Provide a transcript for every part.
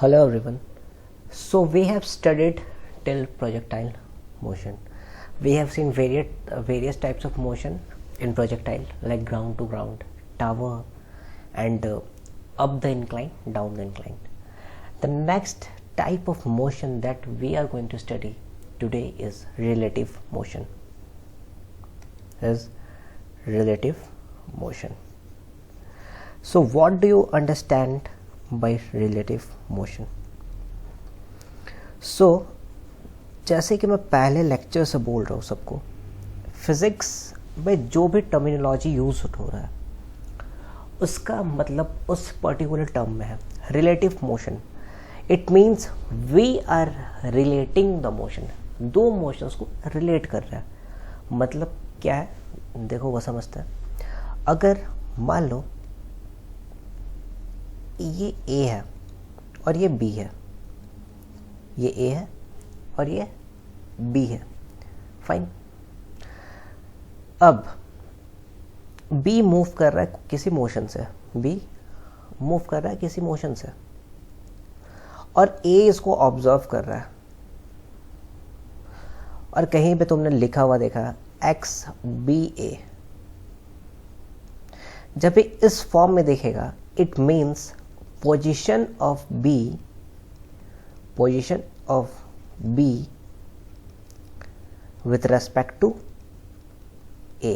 Hello everyone. So we have studied till projectile motion. We have seen various types of motion in projectile, like ground to ground, tower, and up the incline, down the incline. The next type of motion that we are going to study today is relative motion. So what do you understand by relative motion? So जैसे कि मैं पहले lecture से बोल रहा हूँ सबको, physics में जो भी टर्मिनोलॉजी यूज हो रहा है उसका मतलब उस पर्टिकुलर टर्म में है relative motion. It means we are relating the motion. दो मोशंस को रिलेट कर रहा है. मतलब क्या है, देखो वो समझते हैं. अगर मान लो ये ए है और ये बी है, ये ए है और ये बी है, फाइन. अब बी मूव कर रहा है किसी मोशन से, बी मूव कर रहा है किसी मोशन से, और ए इसको ऑब्जर्व कर रहा है. और कहीं पे तुमने लिखा हुआ देखा एक्स बी ए. जब भी इस फॉर्म में देखेगा it means position of B with respect to A.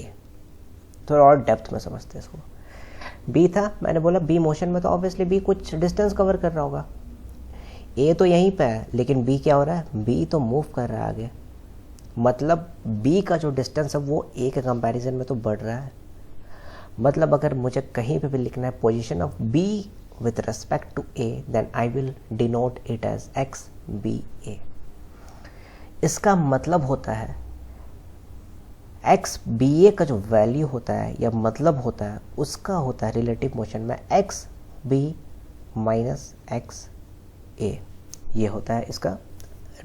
थोड़ा और डेप्थ में समझते हैं इसको. बी था, मैंने बोला बी मोशन में, तो ऑब्वियसली बी कुछ डिस्टेंस कवर कर रहा होगा. ए तो यहीं पे है, लेकिन बी क्या हो रहा है, बी तो मूव कर रहा है आगे. मतलब बी का जो डिस्टेंस है वो ए के कंपैरिजन में तो बढ़ रहा है. मतलब अगर मुझे कहीं पे भी लिखना है position of B with respect to A, then I will denote it as XBA. इसका मतलब होता है XBA का जो वैल्यू होता है या मतलब होता है उसका होता है रिलेटिव मोशन में XB माइनस XA. ये होता है इसका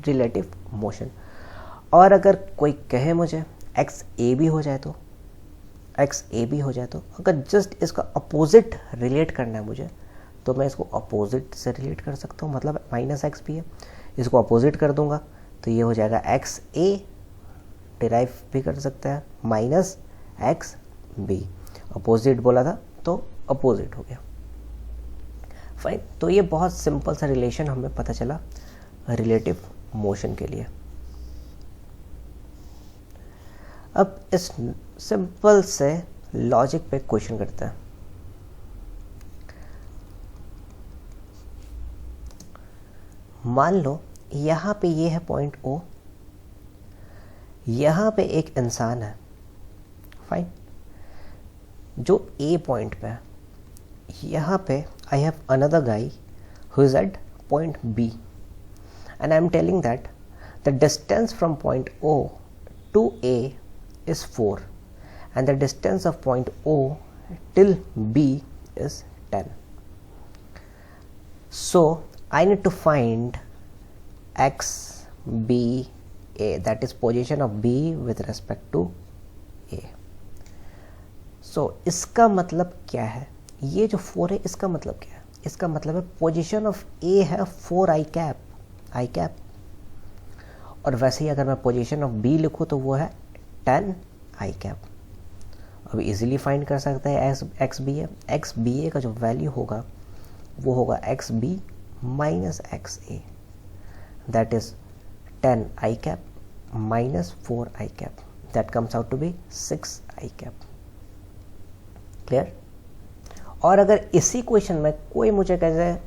रिलेटिव मोशन. और अगर कोई कहे मुझे XAB हो जाए तो, XAB हो जाए तो अगर जस्ट इसका अपोजिट रिलेट करना है मुझे, तो मैं इसको अपोजिट से रिलेट कर सकता हूँ. मतलब माइनस एक्स बी है, इसको अपोजिट कर दूंगा तो ये हो जाएगा एक्स ए. डिराइव भी कर सकता है माइनस एक्स बी. अपोजिट बोला था तो अपोजिट हो गया, फाइन. तो ये बहुत सिंपल सा रिलेशन हमें पता चला रिलेटिव मोशन के लिए. अब इस सिंपल से लॉजिक पे क्वेश्चन करते हैं. मान लो यहाँ पे ये है पॉइंट O, यहाँ पे एक इंसान है, फाइन, जो A पॉइंट पे है. यहाँ पे I have another guy who is at point B, and I am telling that the distance from point O to A is 4 and the distance of point O till B is 10. So I need to find XBA, that is position of B with respect to A. So इसका मतलब क्या है, ये जो 4 है इसका मतलब क्या है, इसका मतलब है पोजीशन ऑफ A है 4 i कैप, और वैसे ही अगर मैं पोजीशन ऑफ B लिखूँ तो वो है 10 i कैप. अब इजीली फाइंड कर सकते हैं XBA का जो वैल्यू होगा वो होगा XB minus XA, that is 10 i cap minus 4 i cap, that comes out to be 6 i cap. Clear. और अगर इसी क्वेश्चन में कोई मुझे कह जाए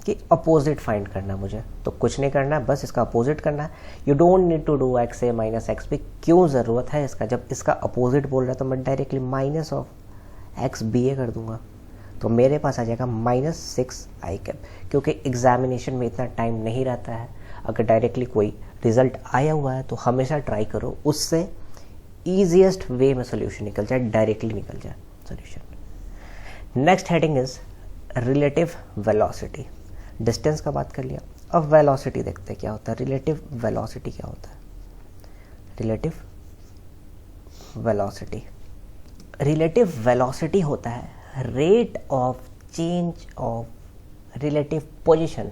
कि अपोजिट फाइंड करना है मुझे, तो कुछ नहीं करना है, बस इसका अपोजिट करना है. You don't need to do XA minus XB. क्यों ज़रूरत है इसका, जब इसका अपोजिट बोल रहा है तो मैं डायरेक्टली माइनस ऑफ XBA कर दूंगा, तो मेरे पास आ जाएगा माइनस 6 i कैप. क्योंकि एग्जामिनेशन में इतना टाइम नहीं रहता है. अगर डायरेक्टली कोई रिजल्ट आया हुआ है तो हमेशा ट्राई करो उससे ईजिएस्ट वे में सोल्यूशन निकल जाए, डायरेक्टली निकल जाए solution. Next heading is relative velocity. Distance का बात कर लिया, अब वेलोसिटी देखते हैं क्या होता है. रिलेटिव वेलोसिटी क्या होता है. रिलेटिव वेलोसिटी होता है rate of change of relative position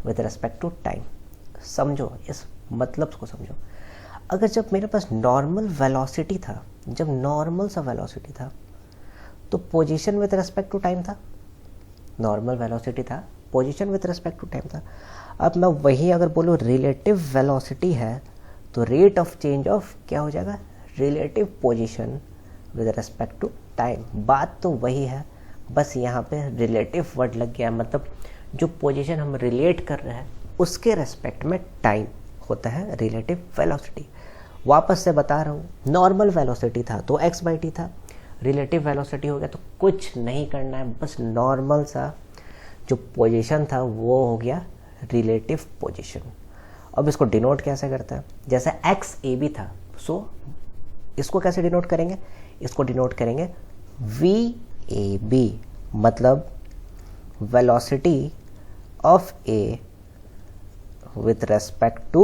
with respect to time. समझो, इस मतलब को समझो। अगर जब मेरे पास नॉर्मल वेलोसिटी था, जब नॉर्मल सा वेलोसिटी था, तो position with respect to time था, नॉर्मल वेलोसिटी था, position with respect to time था। अब मैं वही अगर बोलूँ रिलेटिव वेलोसिटी है, तो रेट ऑफ चेंज ऑफ क्या हो जाएगा, relative position with respect to time. बात तो वही है, बस यहाँ पे रिलेटिव वर्ड लग गया, मतलब जो पोजीशन हम रिलेट कर रहे हैं उसके रेस्पेक्ट में टाइम होता है रिलेटिव वेलोसिटी। वापस से बता रहा हूँ, नॉर्मल वेलोसिटी था तो x/t था, रिलेटिव वेलोसिटी हो गया तो कुछ नहीं करना है, बस नॉर्मल सा जो पोजीशन था वो हो गया रिलेटिव पोजीशन। अब इसको डिनोट कैसे करता है, जैसे x_a_b था, सो इसको कैसे डिनोट करेंगे, इसको डिनोट करेंगे v_a_b, मतलब velocity of a with respect to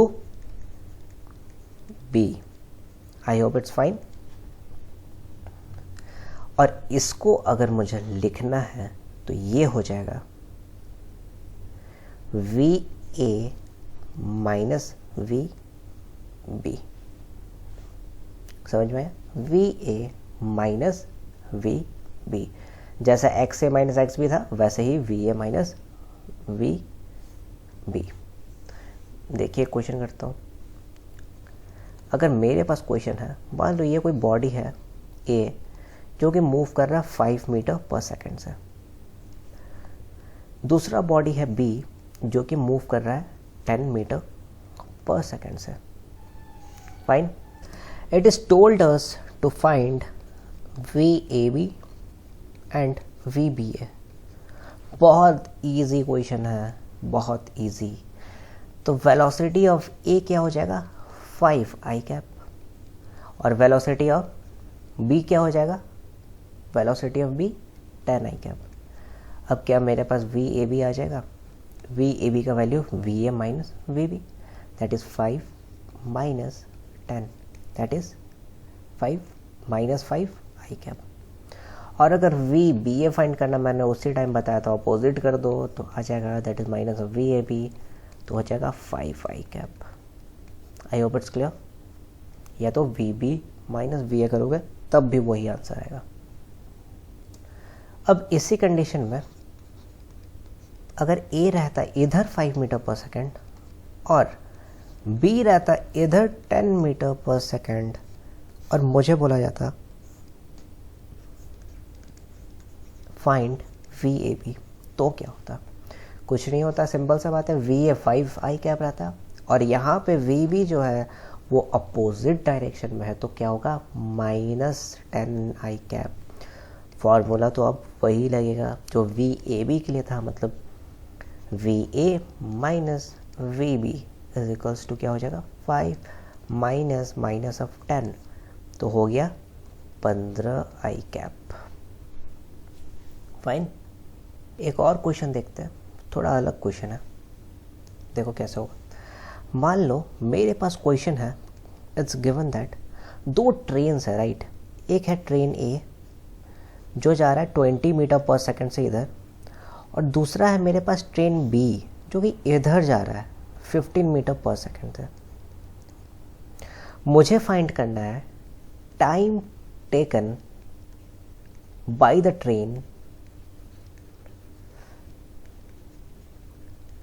b। I hope it's fine। और इसको अगर मुझे लिखना है तो ये हो जाएगा va माइनस vb। समझ में आया, va माइनस vb, जैसा xa माइनस xb था वैसे ही va माइनस vb। देखिए क्वेश्चन करता हूँ। अगर मेरे पास क्वेश्चन है, मान लो ये कोई बॉडी है A जो कि मूव कर रहा है 5 मीटर पर सेकेंड से, दूसरा बॉडी है B जो कि मूव कर रहा है 10 मीटर पर सेकेंड से। Fine, it is told us to find VAB and VBA। बहुत इजी क्वेश्चन है, बहुत इजी। तो वेलोसिटी ऑफ A क्या हो जाएगा 5i कैप, और वेलोसिटी ऑफ B क्या हो जाएगा, velocity of B 10i cap. अब क्या मेरे पास VAB आ जाएगा, VAB का value VA minus VB, that is 5 minus 10, that is 5 minus 5i cap. और अगर VBA फाइंड करना मैंने उसी टाइम बताया था, अपोजिट कर दो तो आ जाएगा, that is minus of VAB, तो हो जाएगा 5i cap. I hope it's clear. या तो VB माइनस VA करोगे तब भी वही आंसर आएगा। अब इसी कंडीशन में अगर A रहता इधर 5 मीटर पर सेकेंड और B रहता इधर 10 मीटर पर सेकेंड, और मुझे बोला जाता फाइंड VAB, तो क्या होता, कुछ नहीं होता, सिंपल सा बात है, VA 5i कैप रहता और यहाँ पे VB जो है वो अपोजिट डायरेक्शन में है, तो क्या होगा माइनस 10i कैप। फॉर्मूला तो अब वही लगेगा जो VAB के लिए था, मतलब VA minus VB is equals to क्या हो जाएगा 5 माइनस माइनस ऑफ 10, तो हो गया 15i कैप। फाइन, एक और क्वेश्चन देखते हैं, थोड़ा अलग क्वेश्चन है, देखो कैसे होगा। मान लो मेरे पास क्वेश्चन है, इट्स गिवन दैट दो ट्रेन्स है, राइट। एक है ट्रेन A जो जा रहा है 20 मीटर पर सेकंड से इधर, और दूसरा है मेरे पास ट्रेन B जो कि इधर जा रहा है 15 मीटर पर सेकंड से। मुझे फाइंड करना है time taken by the train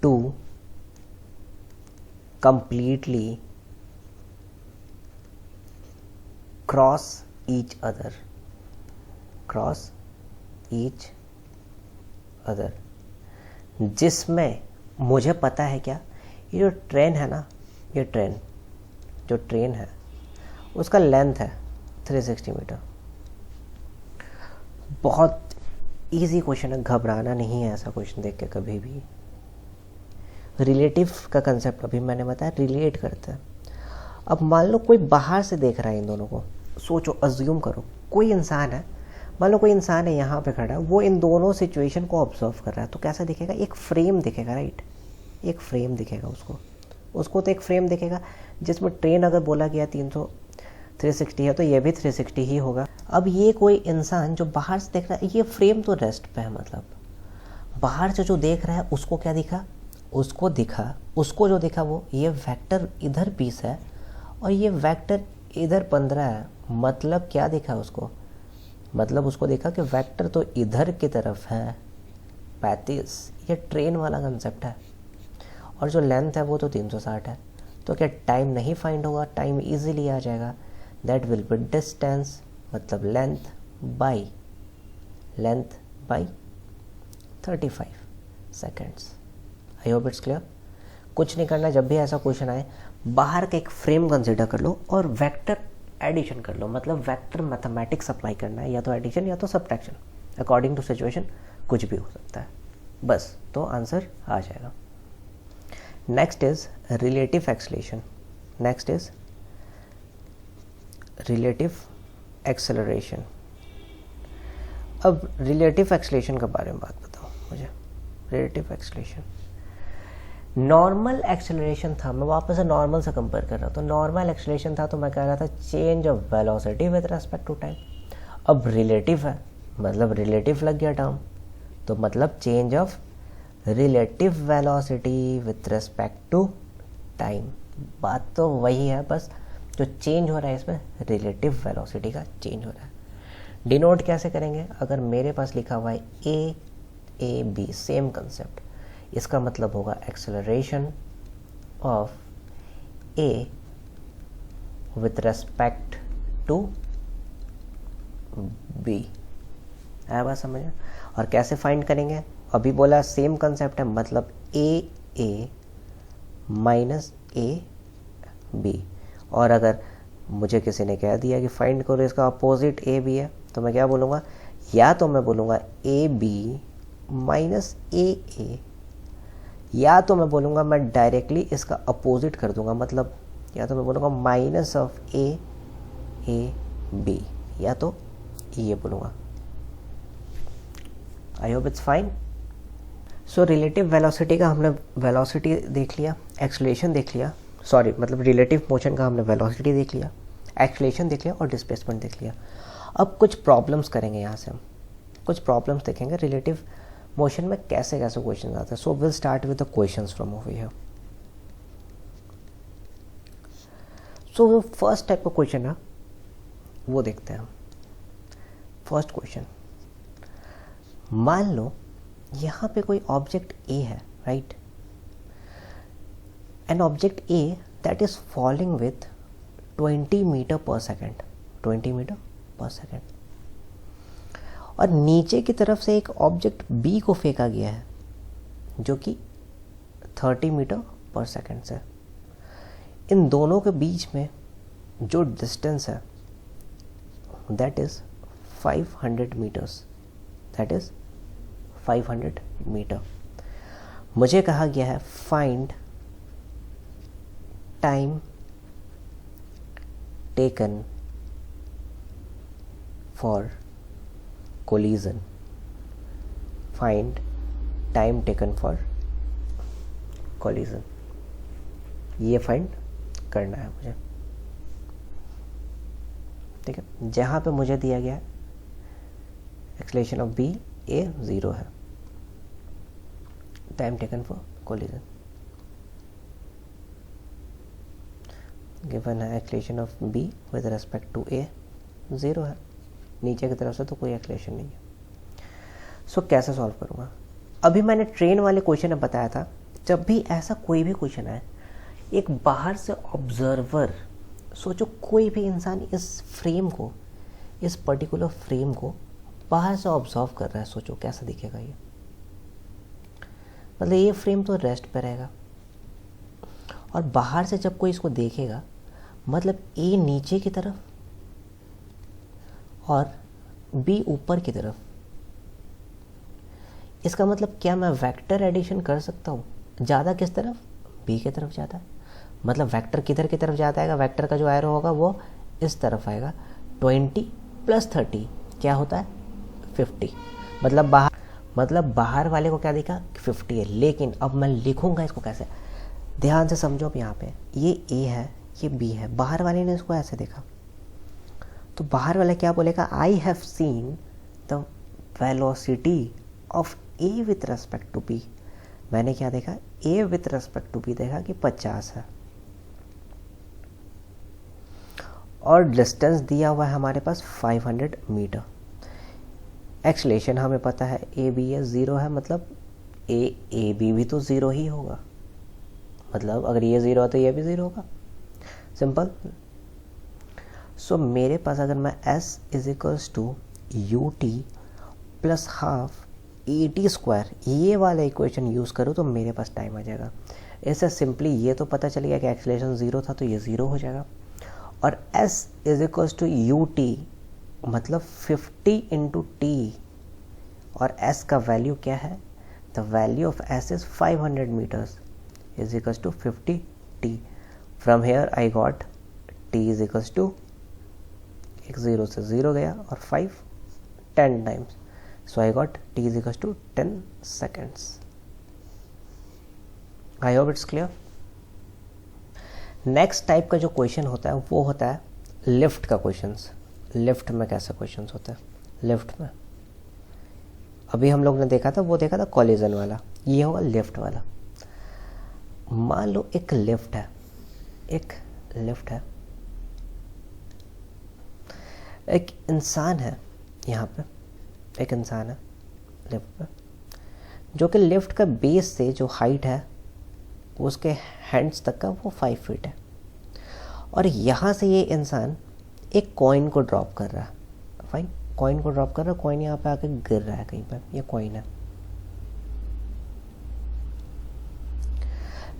to completely cross each other, जिसमें मुझे पता है क्या, ये जो ट्रेन है ना, ये जो ट्रेन है उसका लेंथ है 360 मीटर। बहुत इजी क्वेश्चन है, घबराना नहीं है ऐसा क्वेश्चन देख के कभी भी। रिलेटिव का कंसेप्ट अभी मैंने बताया, रिलेट करते हैं। अब मान लो कोई बाहर से देख रहा है इन दोनों को, सोचो, अज्यूम करो कोई इंसान है, मान लो कोई इंसान है यहाँ पे खड़ा है, वो इन दोनों सिचुएशन को ऑब्जर्व कर रहा है, तो कैसा दिखेगा, एक फ्रेम दिखेगा, राइट, एक फ्रेम दिखेगा उसको तो एक फ्रेम दिखेगा जिसमें ट्रेन अगर बोला गया 360 है तो ये भी 360 ही होगा। अब ये कोई इंसान जो बाहर से देख रहा है, ये फ्रेम तो रेस्ट पे है, मतलब बाहर से जो देख रहा है उसको क्या दिखा, उसको जो दिखा वो ये वेक्टर इधर 20 है और ये वेक्टर इधर 15 है। मतलब क्या दिखा उसको, मतलब उसको देखा कि वेक्टर तो इधर की तरफ है 35। ये ट्रेन वाला कंसेप्ट है। और जो लेंथ है वो तो 360 है। तो क्या टाइम नहीं फाइंड होगा, टाइम इजीली आ जाएगा। दैट विल बी डिस्टेंस, मतलब length by 35 seconds. I hope it's clear. कुछ नहीं करना, जब भी ऐसा क्वेश्चन आए बाहर का एक फ्रेम कंसिडर कर लो और वेक्टर एडिशन कर लो। मतलब वेक्टर मैथमेटिक्स अप्लाई करना है, या तो एडिशन या तो सब्ट्रैक्शन, अकॉर्डिंग टू सिचुएशन कुछ भी हो सकता है, बस तो आंसर आ जाएगा। Next is relative acceleration. Next is relative acceleration. अब रिलेटिव एक्सेलरेशन के बारे में बात बताओ मुझे। रिलेटिव एक्सेलरेशन, नॉर्मल एक्सेलरेशन था, मैं वापस से नॉर्मल से कंपेयर कर रहा था। तो नॉर्मल एक्सेलरेशन था तो मैं कह रहा था change of velocity with respect to time. अब रिलेटिव है, मतलब रिलेटिव लग गया टर्म, तो मतलब change of relative velocity with respect to time. बात तो वही है, बस जो चेंज हो रहा है इसमें रिलेटिव वेलोसिटी का चेंज हो रहा है। डिनोट कैसे करेंगे, अगर मेरे पास लिखा हुआ है ए बी, सेम कंसेप्ट, इसका मतलब होगा acceleration of A with respect to B. है बात समझ? और कैसे फाइंड करेंगे, अभी बोला सेम कंसेप्ट है, मतलब ए माइनस ए बी। और अगर मुझे किसी ने कह दिया कि फाइंड करो इसका अपोजिट ए बी है, तो मैं क्या बोलूँगा, या तो मैं बोलूँगा ए बी माइनस ए, या तो मैं बोलूँगा मैं डायरेक्टली इसका अपोजिट कर दूंगा, मतलब या तो मैं बोलूँगा माइनस ऑफ ए बी, या तो ये बोलूँगा। आई hope it's fine. So relative velocity का हमने वेलोसिटी देख लिया, एक्सेलरेशन देख लिया, सॉरी मतलब रिलेटिव मोशन का हमने वेलोसिटी देख लिया, एक्सेलरेशन देख लिया और डिस्प्लेसमेंट देख लिया। अब कुछ प्रॉब्लम्स करेंगे, यहाँ से हम कुछ प्रॉब्लम्स देखेंगे रिलेटिव मोशन में कैसे कैसे क्वेश्चन आते हैं। So will start with the questions from over here. So first type का क्वेश्चन है वो देखते हैं। फर्स्ट क्वेश्चन, मान लो यहाँ पे कोई ऑब्जेक्ट ए है, right, an object A that is falling with 20 meter per second, 20 meter per second, और नीचे की तरफ से एक ऑब्जेक्ट बी को फेंका गया है जो कि 30 मीटर पर सेकेंड से। इन दोनों के बीच में जो डिस्टेंस है that is 500 meters, that is 500 meter. मुझे कहा गया है find time taken for collision, find time taken for collision, ये फाइंड करना है मुझे, ठीक है। जहाँ पे मुझे दिया गया है एक्सेलरेशन ऑफ बी ए 0 है, time taken for collision given है, acceleration of B with respect to A 0 है, नीचे की तरफ से तो कोई एक्सेलरेशन नहीं है। सो कैसे सॉल्व करूँगा, अभी मैंने ट्रेन वाले क्वेश्चन में बताया था, जब भी ऐसा कोई भी क्वेश्चन आए एक बाहर से ऑब्जर्वर, सोचो कोई भी इंसान इस फ्रेम को, इस पर्टिकुलर फ्रेम को बाहर से ऑब्जर्व कर रहा है, सोचो कैसा दिखेगा ये। मतलब ये फ्रेम तो रेस्ट पे रहेगा और बाहर से जब कोई इसको देखेगा, मतलब ए नीचे की तरफ और बी ऊपर की तरफ। इसका मतलब क्या मैं वेक्टर एडिशन कर सकता हूँ, ज़्यादा किस तरफ, बी की तरफ जाता है, मतलब वेक्टर किधर की तरफ जाता है, वेक्टर का जो एरो होगा वो इस तरफ आएगा। 20 + 30 क्या होता है 50, मतलब बाहर वाले को क्या दिखा 50 है। लेकिन अब मैं लिखूंगा इसको कैसे, ध्यान से समझो। अब यहाँ पे ये ए है, ये बी है, बाहर वाले ने इसको ऐसे देखा, तो बाहर वाला क्या बोलेगा, I have seen the velocity of A with respect to B. मैंने क्या देखा, A with respect to B देखा कि 50 है, और डिस्टेंस दिया हुआ है हमारे पास 500 मीटर। एक्सलेशन हमें पता है ए बी है, 0 है, मतलब ए बी भी तो 0 ही होगा, मतलब अगर ये 0 है तो ये भी 0 होगा, सिंपल। सो मेरे पास अगर मैं s is equals to u t plus half a t square ये वाला इक्वेशन यूज़ करूँ तो मेरे पास टाइम आ जाएगा। इससे सिंपली ये तो पता चल गया कि एक्सलेशन 0 था तो ये 0 हो जाएगा, और s is equals to u t मतलब 50 इंटू टी, और s का वैल्यू क्या है, the value of s is 500 meters is equals to 50 t। From here I got t is equals to, एक 0 से 0 गया और 5 10 times, so I got t is equals to 10 seconds. I hope it's clear. Next type का जो question होता है वो होता है लिफ्ट का क्वेश्चंस। लिफ्ट में कैसे क्वेश्चंस होते हैं, लिफ्ट में अभी हम लोग ने देखा था, वो देखा था कॉलिजन वाला, ये होगा लिफ्ट वाला। मान लो एक लिफ्ट है, एक लिफ्ट है, एक इंसान है, यहाँ पे एक इंसान है लिफ्ट पे, जो कि लिफ्ट का बेस से जो हाइट है उसके हैंड्स तक का वो 5 फीट है, और यहाँ से ये इंसान एक कॉइन को ड्रॉप कर रहा है। फाइन, कॉइन को ड्रॉप कर रहा है, कॉइन यहाँ पे आके गिर रहा है कहीं पे, ये कॉइन है।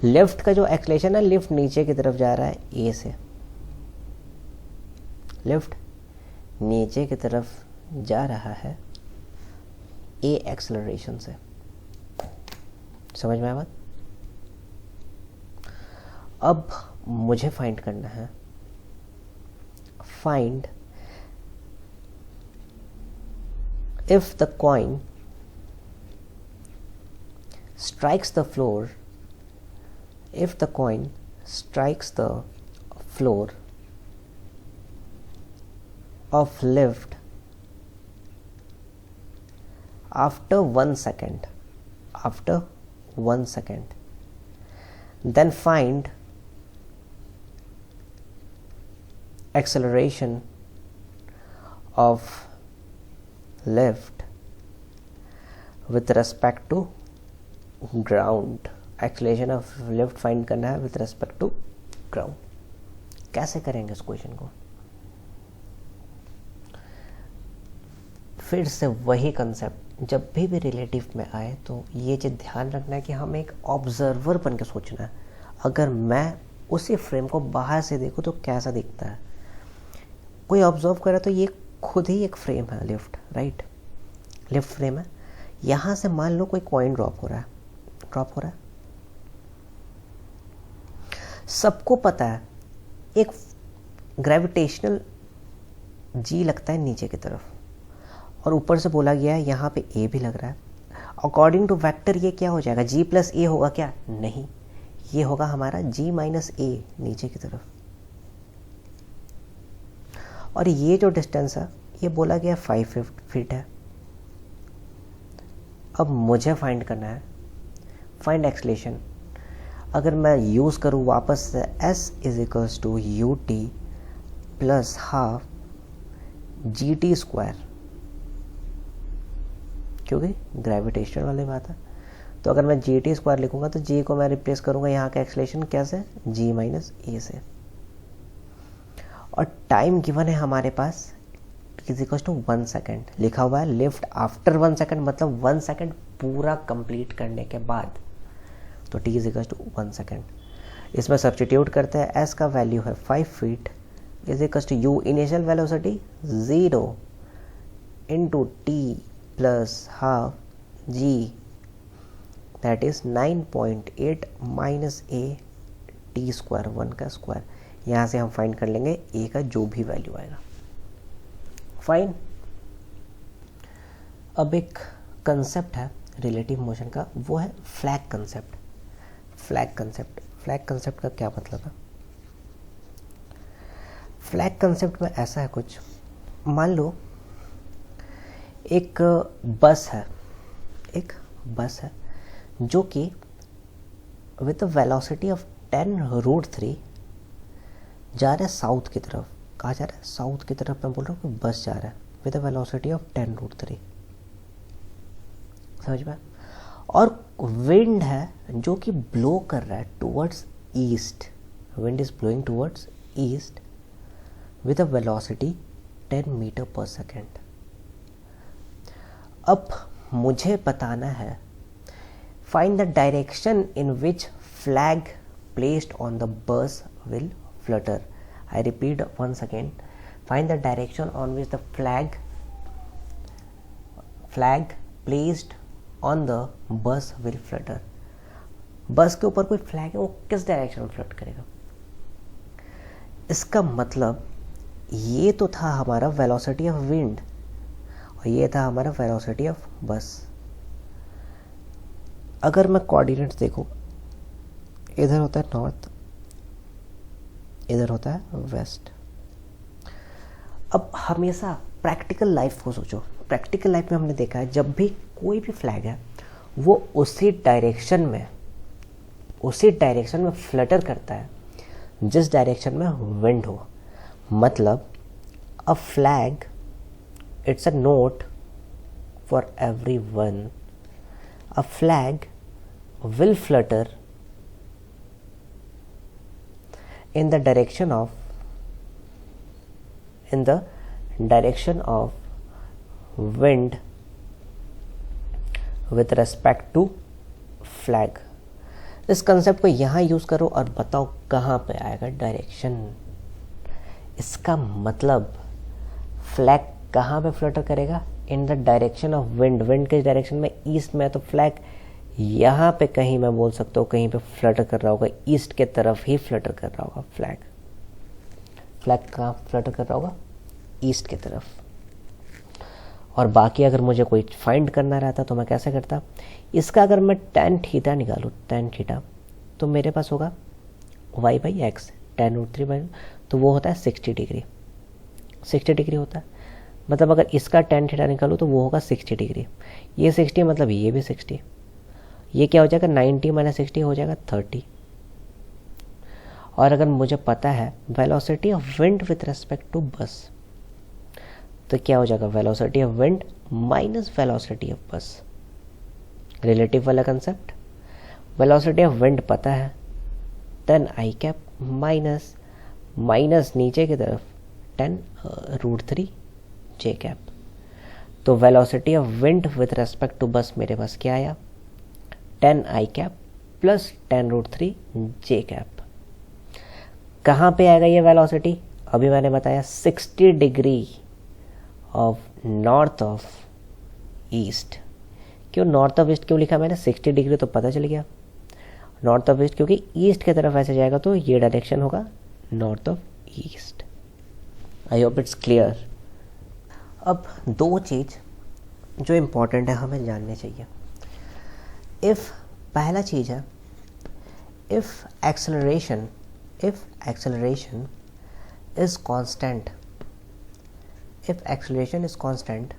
लिफ्ट का जो एक्सलेशन है, लिफ्ट नीचे की तरफ जा रहा है ए से, लिफ्ट नीचे की तरफ जा रहा है ए एक्सेलरेशन से। समझ में आया बात? अब मुझे फाइंड करना है, find if the coin strikes the floor, if the coin strikes the floor of lift after 1 second, after 1 second, then find acceleration of lift with respect to ground। Acceleration of lift find करना है with respect to ground. कैसे करेंगे इस question को? फिर से वही concept, जब भी रिलेटिव में आए तो ये चीज़ ध्यान रखना है कि हमें एक ऑब्जर्वर बन के सोचना है। अगर मैं उसी फ्रेम को बाहर से देखूँ तो कैसा दिखता है, कोई ऑब्जर्व करे तो ये खुद ही एक फ्रेम है लिफ्ट, राइट? लिफ्ट फ्रेम है, यहाँ से मान लो कोई कॉइन ड्रॉप हो रहा है, ड्रॉप हो रहा है, सबको पता है एक ग्रेविटेशनल जी लगता है नीचे की तरफ, और ऊपर से बोला गया है यहाँ पे ए भी लग रहा है। अकॉर्डिंग टू वेक्टर ये क्या हो जाएगा, जी प्लस ए होगा क्या? नहीं, ये होगा हमारा जी माइनस ए नीचे की तरफ। और ये जो डिस्टेंस है ये बोला गया 5 फीट है। अब मुझे फाइंड करना है, फाइंड एक्सेलरेशन। अगर मैं यूज़ करूँ वापस से s is equals to u t plus half g t square, क्योंकि ग्रेविटेशन वाली बात है, तो अगर मैं जी टी स्क्वायर लिखूंगा तो जी को मैं रिप्लेस करूंगा यहाँ का एक्सेलरेशन कैसे, जी माइनस ए से, और टाइम गिवन है हमारे पास इज इक्वल्स टू 1 सेकेंड। लिखा हुआ है लिफ्ट आफ्टर 1 सेकेंड, मतलब 1 सेकेंड पूरा कंप्लीट करने के बाद, तो t is equals to 1 second. इसमें सब्स्टिट्यूट करते हैं, s का वैल्यू है 5 feet is equals to u initial velocity 0 into t plus half g, that is 9.8 minus a t square, 1 का स्क्वायर। यहाँ से हम फाइंड कर लेंगे a का जो भी वैल्यू आएगा। फाइन। अब एक कंसेप्ट है रिलेटिव मोशन का, वो है flag concept. Flag concept, flag concept का क्या मतलब है? फ्लैग कंसेप्ट में ऐसा है कुछ, मान लो एक बस है, एक बस है जो कि विद द वेलोसिटी ऑफ 10√3 जा रहा है साउथ की तरफ। कहाँ जा रहा है? साउथ की तरफ। मैं बोल रहा हूँ कि बस जा रहा है विद द वेलोसिटी ऑफ 10√3। समझ में? और विंड है जो कि ब्लो कर रहा है towards east. Wind is blowing towards east with a velocity 10 meter per second. अब मुझे बताना है, find the direction in which flag placed on the bus will flutter. I repeat once again. Find the direction on which the flag placed on the bus will flutter. बस के ऊपर कोई flag है, वो किस डायरेक्शन में flirt करेगा? इसका मतलब ये तो था हमारा वेलोसिटी ऑफ विंड और ये था हमारा वेलोसिटी ऑफ बस। अगर मैं कोऑर्डिनेट्स देखूं, इधर होता है नॉर्थ, इधर होता है वेस्ट। अब हमेशा प्रैक्टिकल लाइफ को सोचो। प्रैक्टिकल लाइफ में हमने देखा है जब भी कोई भी फ्लैग है वो उसी डायरेक्शन में फ्लटर करता है जिस डायरेक्शन में विंड हो। मतलब a flag, it's a note for everyone, a flag will Flutter in the direction of wind with respect to flag। इस कंसेप्ट को यहाँ यूज करो और बताओ कहाँ पे आएगा डायरेक्शन। इसका मतलब फ्लैग कहाँ पे फ्लटर करेगा? In the direction of wind. Wind के डायरेक्शन में ईस्ट में, तो फ्लैग यहाँ पे कहीं मैं बोल सकता हूँ कहीं पे फ्लटर कर रहा होगा, ईस्ट के तरफ ही फ्लटर कर रहा होगा फ्लैग कहाँ फ्लटर कर रहा होगा? ईस्ट के तरफ। और बाकी अगर मुझे कोई फाइंड करना रहता तो मैं कैसे करता? इसका अगर मैं tan थीटा निकालूँ, tan थीटा, तो मेरे पास होगा y/x, tan√3/, तो वो होता है 60 डिग्री। 60 डिग्री होता है, मतलब अगर इसका tan थीटा निकालूँ तो वो होगा 60 डिग्री। ये 60 मतलब ये भी 60। ये क्या हो जाएगा? 90 - 60 हो जाएगा 30। और अगर मुझे पता है velocity of wind with respect to bus, तो क्या हो जाएगा? Velocity of wind minus velocity of bus. Relative वाला कंसेप्ट। वेलोसिटी ऑफ विंड पता है, देन आई कैप माइनस नीचे की तरफ 10√3 जे कैप। तो velocity of wind with respect to bus मेरे पास क्या आया? 10 i cap plus 10√3 j cap. कहाँ पे आएगा ये वेलोसिटी? अभी मैंने बताया 60 degree of north of east. क्यों नॉर्थ ऑफ ईस्ट क्यों लिखा मैंने? 60 डिग्री तो पता चल गया नॉर्थ ऑफ ईस्ट, क्योंकि ईस्ट की तरफ ऐसे जाएगा तो ये डायरेक्शन होगा north of east. I hope it's clear. अब दो चीज़ जो इम्पोर्टेंट है हमें जानने चाहिए। पहला चीज़ है if acceleration is constant,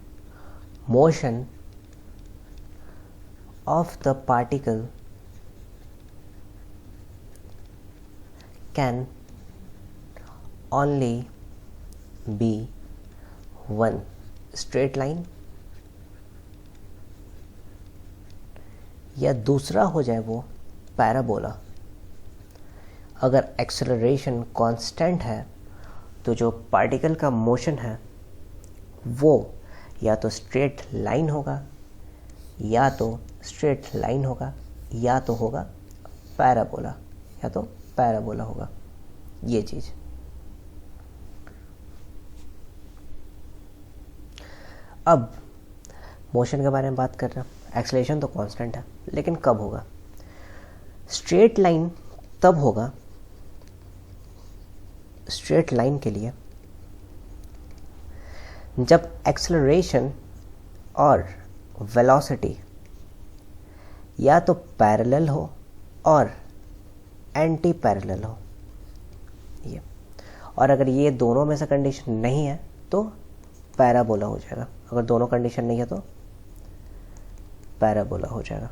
motion of the particle can only be one straight line, या दूसरा हो जाए वो पैराबोला। अगर एक्सेलरेशन कांस्टेंट है तो जो पार्टिकल का मोशन है वो या तो स्ट्रेट लाइन होगा या तो होगा पैराबोला होगा। ये चीज़। अब मोशन के बारे में बात कर रहे हैं। एक्सेलरेशन तो कांस्टेंट है, लेकिन कब होगा? स्ट्रेट लाइन तब होगा, स्ट्रेट लाइन के लिए, जब एक्सेलरेशन और वेलोसिटी या तो पैरेलल हो और एंटी पैरेलल हो। ये, और अगर ये दोनों में से कंडीशन नहीं है तो पैराबोला हो जाएगा। अगर दोनों कंडीशन नहीं है तो पैराबोला हो जाएगा।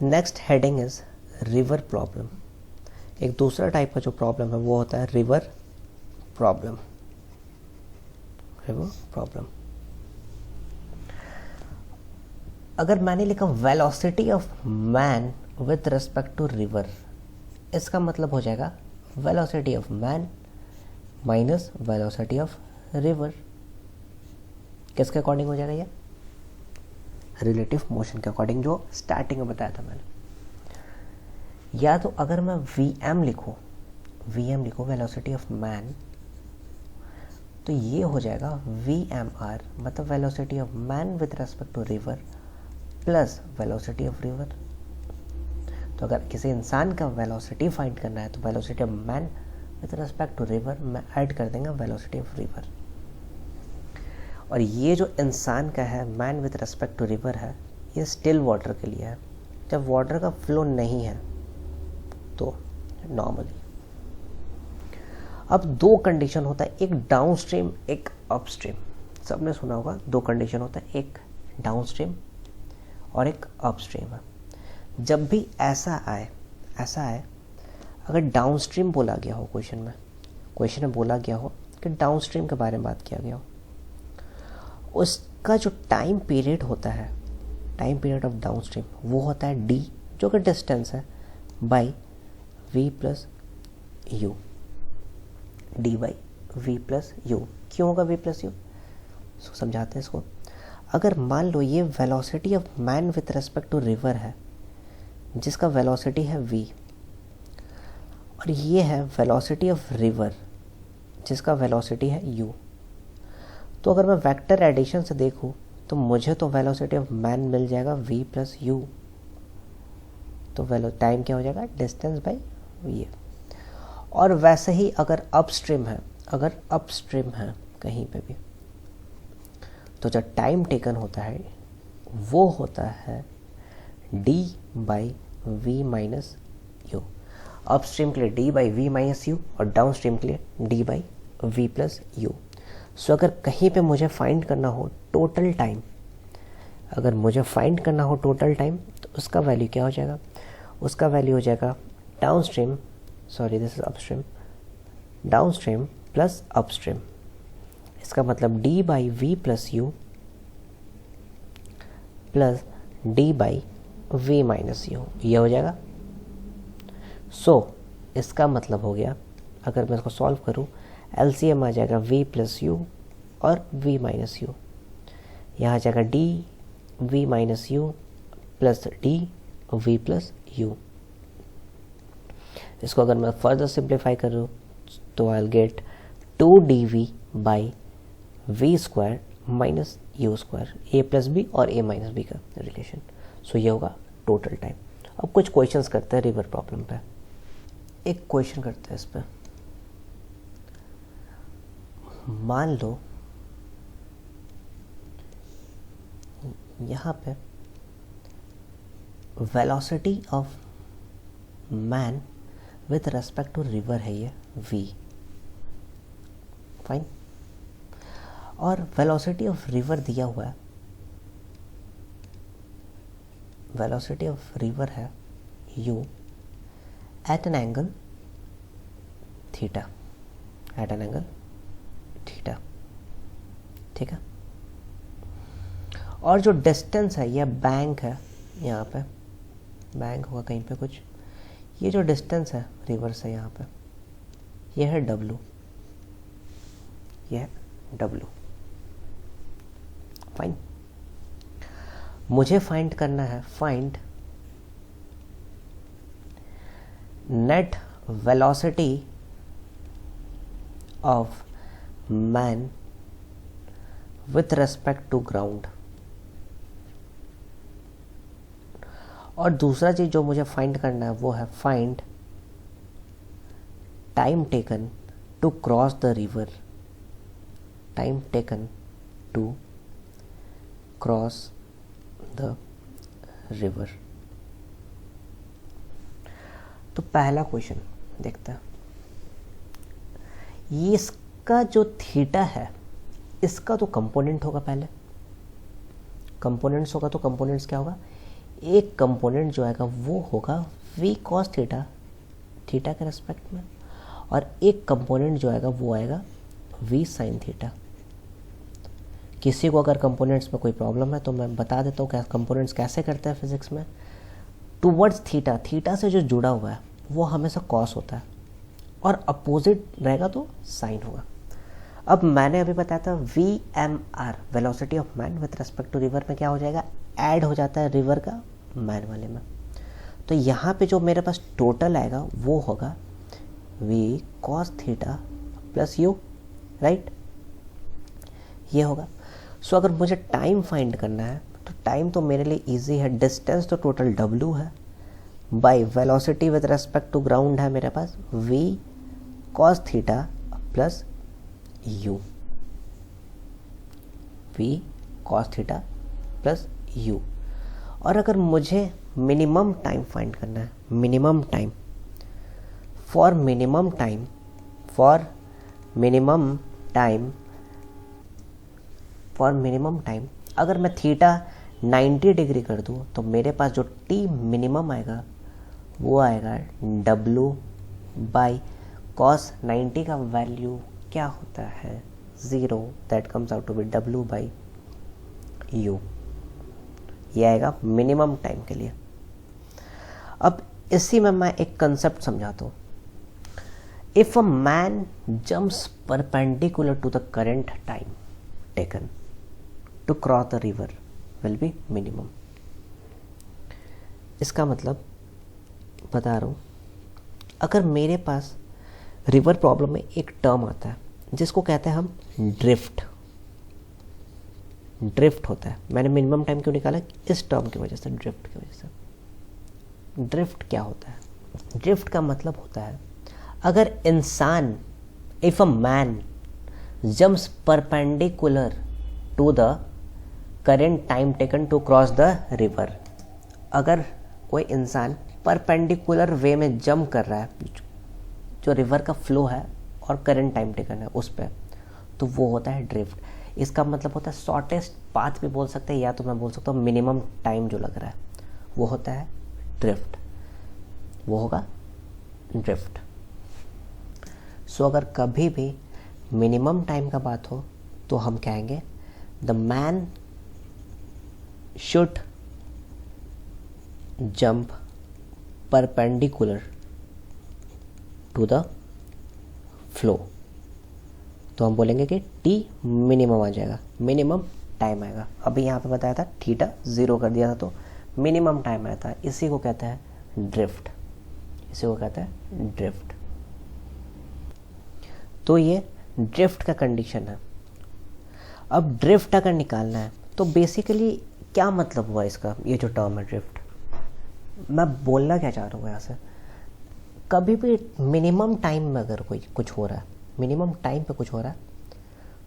Next heading is river problem. एक दूसरा टाइप का जो प्रॉब्लम है वो होता है रिवर प्रॉब्लम। रिवर प्रॉब्लम, अगर मैंने लिखा velocity of man with respect to river, इसका मतलब हो जाएगा velocity of man minus velocity of river. किसके अकॉर्डिंग हो जाएगा ये? रिलेटिव मोशन के अकॉर्डिंग, जो स्टार्टिंग में बताया था मैंने। या तो अगर मैं vm लिखूं वेलोसिटी ऑफ मैन, तो ये हो जाएगा VMR, मतलब velocity of man with respect to river plus velocity of river. तो अगर किसी इंसान का वेलोसिटी फाइंड करना है तो velocity of man with respect to river में ऐड कर देंगे वेलोसिटी ऑफ रिवर। और ये जो इंसान का है man with respect to river है, ये स्टिल वाटर के लिए है। जब वाटर का फ्लो नहीं है तो नॉर्मली। अब दो कंडीशन होता है, एक डाउन स्ट्रीम एक अप स्ट्रीम। सबने सुना होगा दो कंडीशन होता है, एक डाउन स्ट्रीम और एक अप स्ट्रीम है। जब भी ऐसा आए अगर डाउन स्ट्रीम बोला गया हो क्वेश्चन में बोला गया हो कि डाउन स्ट्रीम के बारे में बात किया गया हो, उसका जो टाइम पीरियड होता है, time period of downstream, वो होता है डी, जो कि डिस्टेंस है, by v plus u. D by v plus u. क्यों होगा वी प्लस यू? समझाते हैं इसको। अगर मान लो ये velocity of man with respect to river है, जिसका वेलोसिटी है v, और ये है वेलोसिटी ऑफ रिवर जिसका वेलोसिटी है u, तो अगर मैं वेक्टर एडिशन से देखूं तो मुझे तो वेलोसिटी ऑफ मैन मिल जाएगा v प्लस यू। तो टाइम क्या हो जाएगा? डिस्टेंस बाई ये। और वैसे ही अगर अपस्ट्रीम है कहीं पे भी, तो जो टाइम टेकन होता है वो होता है d by v minus u. Upstream के लिए d by v minus u और डाउन स्ट्रीम के लिए d by v plus u. So अगर कहीं पे मुझे फाइंड करना हो टोटल टाइम, तो उसका वैल्यू क्या हो जाएगा? उसका वैल्यू हो जाएगा डाउन स्ट्रीम प्लस अपस्ट्रीम। इसका मतलब d by v plus u plus d by v minus u, ये हो जाएगा। सो इसका मतलब हो गया, अगर मैं इसको सॉल्व करूं, LCM आ जाएगा v प्लस यू और v माइनस यू। यहाँ आ जाएगा d v minus u plus d v plus u. इसको अगर मैं फर्दर सिंप्लीफाई करूँ तो I will get 2dv by v square minus u square, a plus b और a माइनस बी का रिलेशन। सो ये होगा टोटल टाइम। अब कुछ क्वेश्चंस करते हैं रिवर प्रॉब्लम पे। एक क्वेश्चन करते हैं इस पे। मान लो यहाँ पे velocity of man with respect to river है ये v, फाइन, और वेलोसिटी ऑफ रिवर दिया हुआ है, वेलोसिटी ऑफ रिवर है u at an angle theta, ठीक है। और जो डिस्टेंस है, यह बैंक है, यहाँ पे बैंक होगा कहीं पे कुछ, ये जो डिस्टेंस है रिवर से यहाँ पे, यह है w, फाइन। मुझे फाइंड करना है, find net velocity of man with respect to ground. और दूसरा चीज जो मुझे फाइंड करना है वो है find time taken to cross the river, time taken to cross the river. तो पहला क्वेश्चन देखते हैं। ये इसका जो थीटा है, इसका तो कंपोनेंट होगा, पहले कंपोनेंट्स होगा, तो कंपोनेंट्स क्या होगा? एक कंपोनेंट जो आएगा वो होगा v cos थीटा, थीटा के रेस्पेक्ट में, और एक कंपोनेंट जो आएगा वो आएगा v sin थीटा। किसी को अगर कंपोनेंट्स में कोई प्रॉब्लम है तो मैं बता देता हूँ क्या कंपोनेंट्स कैसे करते हैं फिजिक्स में। टूवर्ड्स थीटा, थीटा से जो जुड़ा हुआ है वो हमेशा कॉस होता है, और अपोजिट रहेगा तो साइन होगा। अब मैंने अभी बताया था VMR, velocity of man with respect to river, में क्या हो जाएगा, ऐड हो जाता है रिवर का मैन वाले में। तो यहाँ पे जो मेरे पास टोटल आएगा वो होगा v cos theta plus u, right, ये होगा। सो अगर मुझे टाइम फाइंड करना है तो टाइम तो मेरे लिए इजी है, डिस्टेंस तो टोटल w है, by velocity with respect to ground है मेरे पास v cos theta plus u, v cos theta plus u। और अगर मुझे मिनिमम टाइम फाइंड करना है, minimum time, for minimum time अगर मैं थीटा 90 डिग्री कर दूं तो मेरे पास जो t मिनिमम आएगा वो आएगा w बाई cos 90 का वैल्यू क्या होता है 0, that comes out to be w by u। ये आएगा मिनिमम टाइम के लिए। अब इसी में मैं एक कंसेप्ट समझाता हूँ। If a man jumps perpendicular to the current time taken to cross the river will be minimum. इसका मतलब बता रहा हूँ, अगर मेरे पास रिवर प्रॉब्लम में एक टर्म आता है जिसको कहते हैं हम ड्रिफ्ट, ड्रिफ्ट होता है। मैंने मिनिमम टाइम क्यों निकाला, इस टर्म की वजह से, ड्रिफ्ट की वजह से। ड्रिफ्ट क्या होता है, ड्रिफ्ट का मतलब होता है अगर इंसान, if a man jumps perpendicular to the current time taken to cross the river, अगर कोई इंसान परपेंडिकुलर वे में जंप कर रहा है जो रिवर का फ्लो है और करंट टाइम टेकन है उस पर, तो वो होता है ड्रिफ्ट। इसका मतलब होता है शॉर्टेस्ट पाथ भी बोल सकते हैं, या तो मैं बोल सकता हूँ मिनिमम टाइम जो लग रहा है वो होता है ड्रिफ्ट, वो होगा ड्रिफ्ट। सो अगर कभी भी मिनिमम टाइम का बात हो तो हम कहेंगे the man should jump perpendicular to the flow. तो हम बोलेंगे कि टी मिनिमम आ जाएगा, मिनिमम टाइम आएगा। अभी यहाँ पे बताया था थीटा 0 कर दिया था तो मिनिमम टाइम आया था, इसी को कहते हैं ड्रिफ्ट, इसी को कहते हैं ड्रिफ्ट। तो ये ड्रिफ्ट का कंडीशन है। अब ड्रिफ्ट अगर निकालना है तो बेसिकली क्या मतलब हुआ इसका, ये जो टर्म है ड्रिफ्ट, मैं बोलना क्या चाह रहा हूँ यहाँ से, कभी भी मिनिमम टाइम में अगर कोई कुछ हो रहा है, मिनिमम टाइम पे कुछ हो रहा है,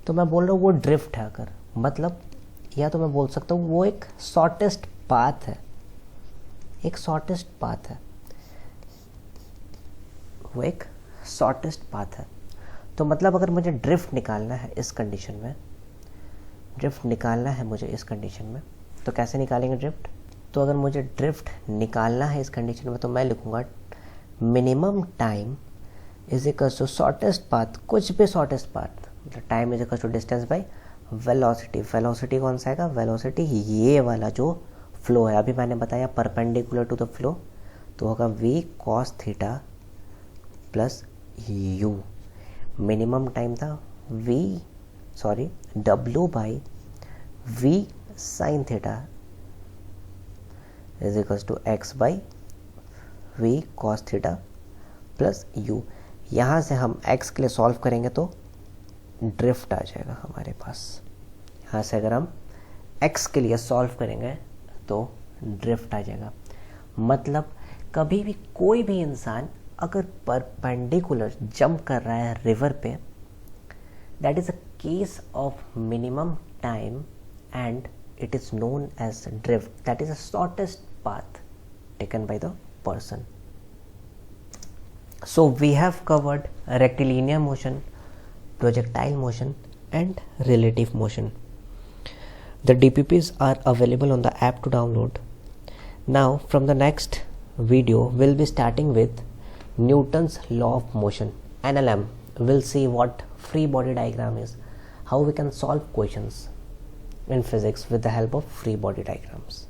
तो मैं बोल रहा हूँ वो ड्रिफ्ट है। अगर मतलब, या तो मैं बोल सकता हूँ वो एक शॉर्टेस्ट पाथ है, एक शॉर्टेस्ट पाथ है, वो एक शॉर्टेस्ट पाथ है। तो मतलब अगर मुझे ड्रिफ्ट निकालना है इस कंडीशन में, ड्रिफ्ट निकालना है मुझे इस कंडीशन में, तो कैसे निकालेंगे ड्रिफ्ट। तो अगर मुझे ड्रिफ्ट निकालना है इस कंडीशन में तो मैं लिखूंगा minimum time is equal to shortest path, कुछ भी शॉर्टेस्ट पाथ, मतलब time is equal to distance by velocity. Velocity कौन सा आएगा, वेलोसिटी ये वाला जो फ्लो है, अभी मैंने बताया परपेंडिकुलर टू द फ्लो, तो होगा v cos theta plus u। Minimum time था w by v sin theta is equal to x by v cos theta plus u। यहाँ से हम x के लिए सॉल्व करेंगे तो ड्रिफ्ट आ जाएगा हमारे पास। यहाँ से अगर हम x के लिए सॉल्व करेंगे तो ड्रिफ्ट आ जाएगा। मतलब कभी भी कोई भी इंसान अगर परपेंडिकुलर जंप कर रहा है रिवर पे, that is a case of minimum time and it is known as drift, that is the shortest path taken by the person. So we have covered rectilinear motion, projectile motion and relative motion. The DPPs are available on the app to download. Now from the next video we'll be starting with Newton's law of motion, NLM. We'll see what free body diagram is, how we can solve questions in physics with the help of free body diagrams.